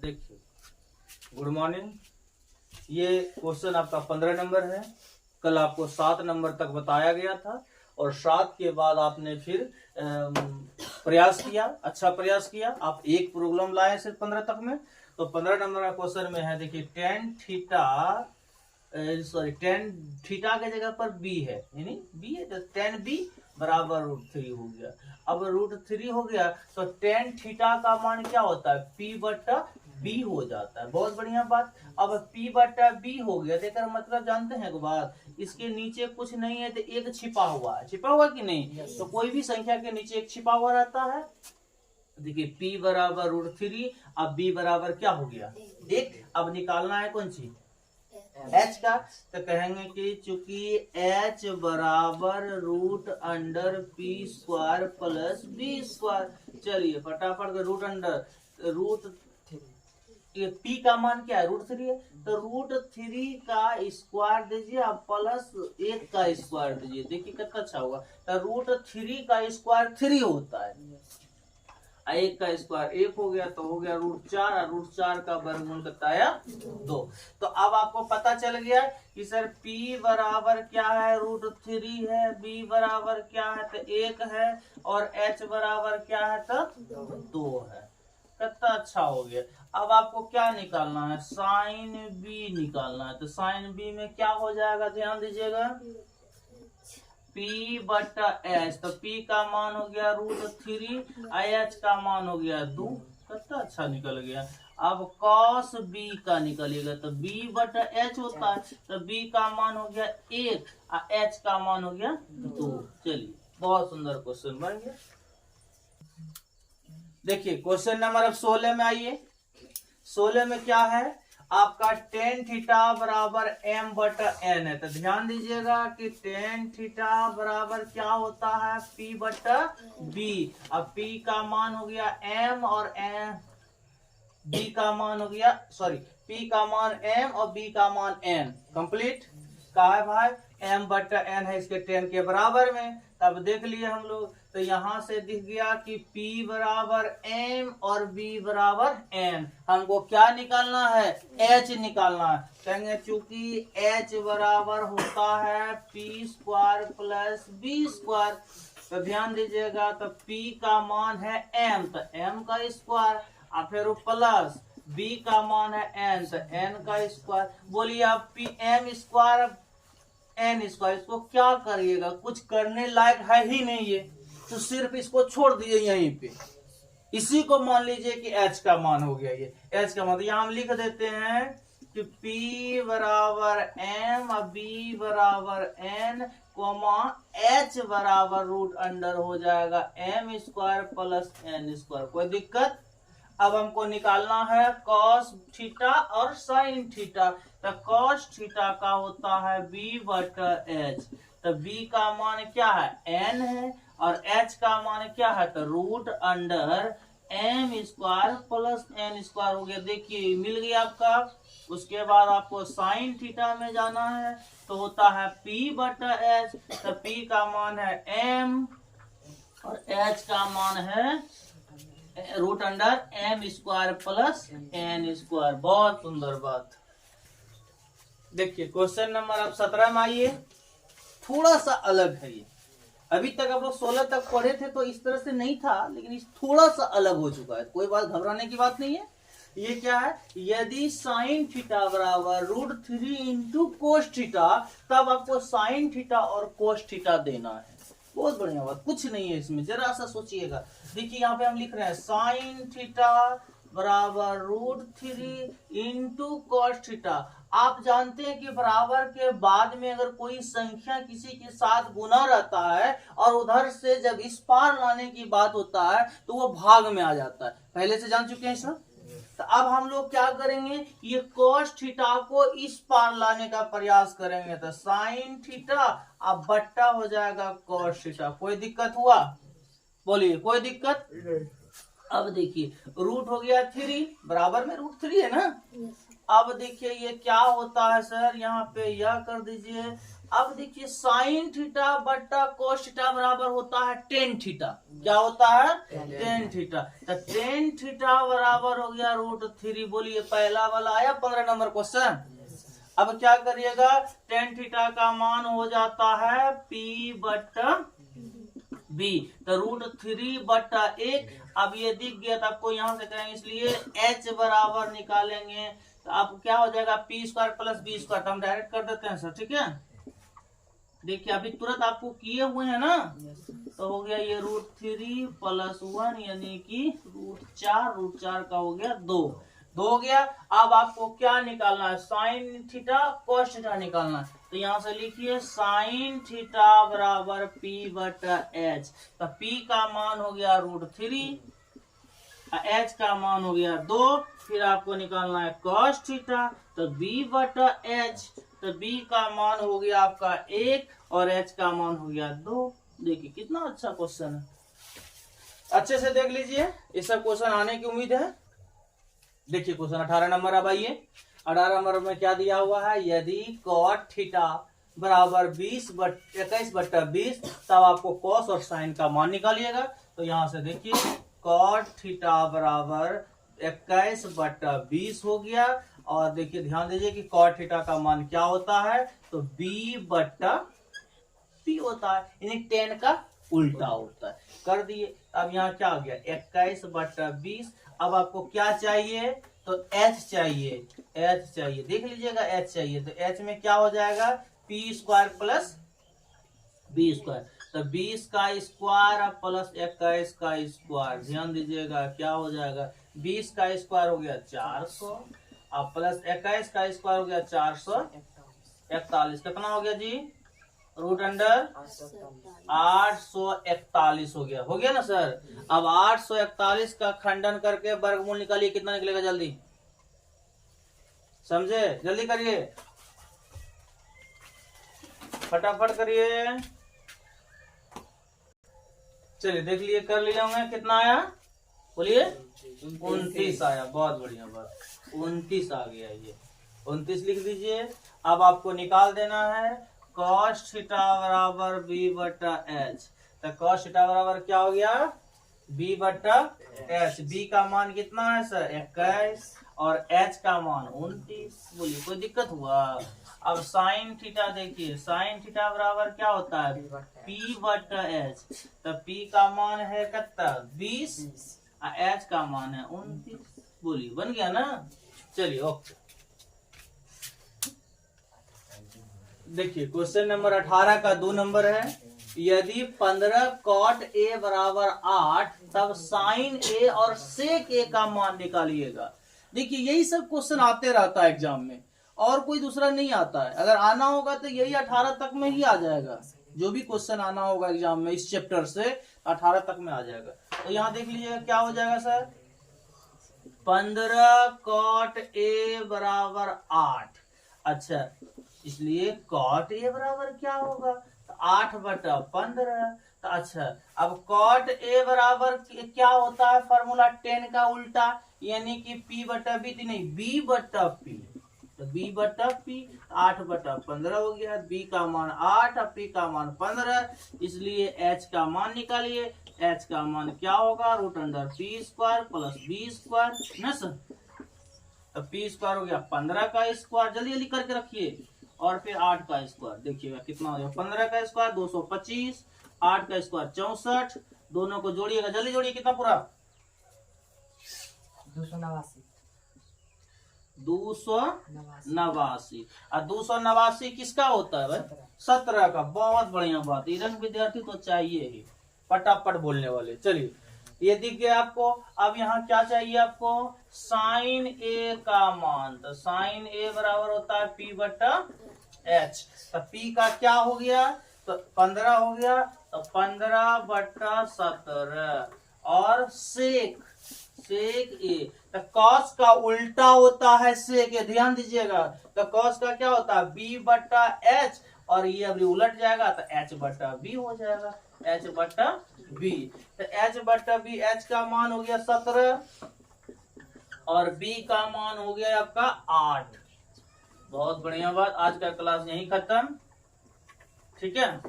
देखिए, good morning. ये question आपका 15 नंबर है। कल आपको 7 नंबर तक बताया गया था और 7 के बाद आपने फिर प्रयास किया, अच्छा प्रयास किया। आप एक प्रॉब्लम लाए सिर्फ 15 तक में। तो 15 नंबर का क्वेश्चन में है, देखिए टेन थीटा के जगह पर बी है, यानी बी है तो टेन बी बराबर √3 हो गया। अब √3 हो गया तो टेन थीटा का मान क्या होता है, P बटा बी हो जाता है। बहुत बढ़िया बात। अब P बटा बी हो गया, देखकर मतलब जानते हैं एक बात, इसके नीचे कुछ नहीं है तो एक छिपा हुआ है, छिपा हुआ कि नहीं। तो कोई भी संख्या के नीचे एक छिपा हुआ रहता है। देखिए P बराबर √3, अब B बराबर क्या हो गया, एक। अब निकालना है कौन सी, H का। तो कहेंगे कि चूंकि H बराबर √p² प्लस b²। चलिए फटाफट रूट ये P का मान क्या है, √3 है, तो √3 का स्क्वायर दीजिए, अब प्लस 1 का स्क्वायर दीजिए। देखिए कितना अच्छा होगा। तो √3 का स्क्वायर 3 होता है, 1 का स्क्वायर 1 हो गया, तो हो गया √4, और √4 का वर्गमूल कितना आया, 2। तो अब आपको पता चल गया कि सर P बराबर क्या है, √3 है, B बराबर क्या है तो 1 है, और H बराबर क्या है तो 2 है। कितना अच्छा हो गया। अब आपको क्या निकालना है, साइन B निकालना है। तो साइन B में क्या हो जाएगा, ध्यान दीजिएगा, P बटा H। तो P का मान हो गया √3, H का मान हो गया 2। कितना अच्छा निकल गया। अब cos B का निकलेगा, तो B बटा H होता है, तो B का मान हो गया 1 और H का मान हो गया 2। चलिए बहुत सुंदर क्वेश्चन बन गया। देखिए क्वेश्चन नंबर अब 16 में आइए। 16 में क्या है आपका, टेन थीटा बराबर m बटा n है। तो ध्यान दीजिएगा कि टेन थीटा बराबर क्या होता है, P बटा b। अब P का मान हो गया m और B का मान हो गया, सॉरी, P का मान m और B का मान n। कंप्लीट कहा है भाई, m बटा n है इसके 10 के बराबर में। तब देख लिए हम लोग, तो यहां से दिख गया कि P बराबर m और B बराबर n। हमको क्या निकालना है, h निकालना है। कहेंगे चूंकि h बराबर होता है p² प्लस b²। तो ध्यान दीजिएगा, तो P का मान है m, तो m का स्क्वायर, और फिर प्लस B का मान है n, तो n का स्क्वायर। बोलिए आप m² n², इसको क्या करिएगा, कुछ करने लायक है ही नहीं है, तो सिर्फ इसको छोड़ दीजिए यहीं पे। इसी को मान लीजिए कि h का मान हो गया, ये h का मान। तो यहाँ हम लिख देते हैं कि P बराबर m और B बराबर n, H बराबर √अंडर हो जाएगा m² प्लस n²। कोई दिक्कत। अब हमको निकालना है cos थीटा और sin थीटा। तो cos थीटा का होता है B बटा H। तो B का मान क्या है, n है, और H का मान क्या है, तो √अंडर m² प्लस n² हो गया। देखिए मिल गया आपका। उसके बाद आपको साइन थीटा में जाना है, तो होता है P बटा H। तो P का मान है m और H का मान है √अंडर m² प्लस n²। बहुत सुंदर बात। देखिए क्वेश्चन नंबर अब 17 में आइए। थोड़ा सा अलग है ये। अभी तक आप लोग 16 तक पढ़े थे तो इस तरह से नहीं था, लेकिन इस थोड़ा सा अलग हो चुका है। कोई बात घबराने की बात नहीं है। ये क्या है, यदि साइन थीटा बराबर √3 इंटू कोस थीटा, तब आपको साइन थीटा और कोस थीटा देना है। बहुत बढ़िया बात, कुछ नहीं है इसमें, जरा सा सोचिएगा। देखिए यहाँ पे हम लिख रहे हैं साइन थीटा बराबर √3 इंटू कॉस थीटा। आप जानते हैं कि बराबर के बाद में अगर कोई संख्या किसी के साथ गुना रहता है और उधर से जब इस पार लाने की बात होता है तो वो भाग में आ जाता है। पहले से जान चुके हैं सर। तो अब हम लोग क्या करेंगे, ये cos थीटा को इस पार लाने का प्रयास करेंगे। तो साइन थीटा अब बट्टा हो जाएगा cos थीटा। कोई दिक्कत हुआ, बोलिए कोई दिक्कत। अब देखिए रूट हो गया 3, बराबर में √3 है ना, अब देखिए ये क्या होता है सर, यहाँ पे यह कर दीजिए। अब देखिए साइन थीटा बट्टा कोस थीटा बराबर होता है टेन थीटा। क्या होता है? Tan theta. तो टेन थीटा बराबर हो गया √3। बोलिए पहला वाला आया 15 नंबर क्वेश्चन। अब क्या करिएगा, टेन थीटा का मान हो जाता है P बट्टा B, तो √3 बट्टा 1। अब ये दिख गया तो आपको यहाँ से करेंगे, इसलिए H बराबर निकालेंगे तो आपको क्या हो जाएगा P² + B²। तो हम डायरेक्ट कर देते हैं सर, ठीक है। देखिए अभी तुरंत आपको किए हुए हैं ना, तो हो गया ये √3 + 1 यानी कि √4 का हो गया 2 हो गया। अब आपको क्या निकालना है, साइन थीटा कोस थीटा निकालना है। तो यहाँ से लिखिए साइन थीटा बराबर P बटा H। तो P का मान हो गया √3, H का मान हो गया 2। फिर आपको निकालना है कोस थीटा, तो B बटा H। तो B का मान हो गया आपका 1 और H का मान हो गया 2। देखिए कितना अच्छा क्वेश्चन है, अच्छे से देख लीजिए, इस सब क्वेश्चन आने की उम्मीद है। देखिए क्वेश्चन 18 नंबर। अब आइए 18 नंबर में क्या दिया हुआ है, यदि cot थीटा बराबर 21/20 तब आपको cos और sin का मान निकालिएगा। तो यहां से देखिए cot थीटा बराबर 21/20 हो गया। और देखिए ध्यान दीजिए कि cot थीटा का मान क्या होता है, तो b/p होता है, यानी 10 का उल्टा होता है। कर दिए। अब यहाँ क्या हो गया 21/20। अब आपको क्या चाहिए, तो h चाहिए, देख लीजिएगा h चाहिए। तो h में क्या हो जाएगा p² + b²। तो 20 का स्क्वायर प्लस 21 का स्क्वायर, ध्यान दीजिएगा क्या हो जाएगा, 20 का स्क्वायर हो गया 400 और प्लस 21 का स्क्वायर हो गया 441। कितना हो गया जी, √841 हो गया ना सर। अब 841 का खंडन करके वर्गमूल निकालिए, कितना निकलेगा, जल्दी समझे, जल्दी करिए, फटाफट करिए। चलिए देख लिए, कर लिए होंगे, कितना आया बोलिए, 29 आया। बहुत बढ़िया बात, 29 आ गया, ये 29 लिख दीजिए। अब आपको निकाल देना है cos थीटा बराबर b बटा h। तो cos थीटा बराबर क्या हो गया, b बटा h। b का मान कितना है सर 21 और h का मान 29। बोलिए कोई दिक्कत हुआ। अब साइन थीटा देखिए, साइन थीटा बराबर क्या होता है p बटा h। तो p का मान है कितना 20 और h का मान है 29। बोलिए बन गया ना। चलिए ओके, देखिए क्वेश्चन नंबर 18 का 2 नंबर है। यदि 15 cot a बराबर 8 तब sin a और sec a का मान निकालिएगा। देखिए यही सब क्वेश्चन आते रहता है एग्जाम में, और कोई दूसरा नहीं आता है। अगर आना होगा तो यही 18 तक में ही आ जाएगा, जो भी क्वेश्चन आना होगा एग्जाम में इस चैप्टर से 18 तक में आ जाएगा। तो यहाँ देख लीजिएगा क्या हो जाएगा सर, 15 cot a बराबर 8। अच्छा, इसलिए cot a बराबर क्या होगा, तो 8/15। तो अच्छा, अब cot a बराबर क्या होता है, फॉर्मूला 10 का उल्टा, यानी कि p/b नहीं b/p। तो b/p 8/15 हो गया। b का मान 8 और p का मान 15, इसलिए h का मान निकालिए। h का मान क्या होगा, √p² + b² ना सर। तो p² हो गया 15 का स्क्वायर, जल्दी जल्दी करके रखिए, और फिर 8 का स्क्वायर। देखिएगा कितना हो जाएगा, 15 का स्क्वायर 225, 8 का स्क्वायर 64। दोनों को जोड़िएगा, जल्दी जोड़िए, कितना पूरा 289। और 289 किसका होता है भाई, 17 का। बहुत बढ़िया बात, इधर विद्यार्थी तो चाहिए ही फटाफट बोलने वाले। चलिए ये दिख गया आपको। अब यहाँ क्या चाहिए आपको, साइन a का मान। तो साइन a बराबर होता है p/h। तो p का क्या हो गया, तो 15 हो गया, तो 15/17। और सेक a, तो cos का उल्टा होता है सेक a, ध्यान दीजिएगा। तो cos का क्या होता है b/h, और ये अभी उलट जाएगा तो h/b हो जाएगा, h/b। तो h/b, h का मान हो गया 17 और बी का मान हो गया आपका 8। बहुत बढ़िया बात। आज का क्लास यहीं खत्म। ठीक है।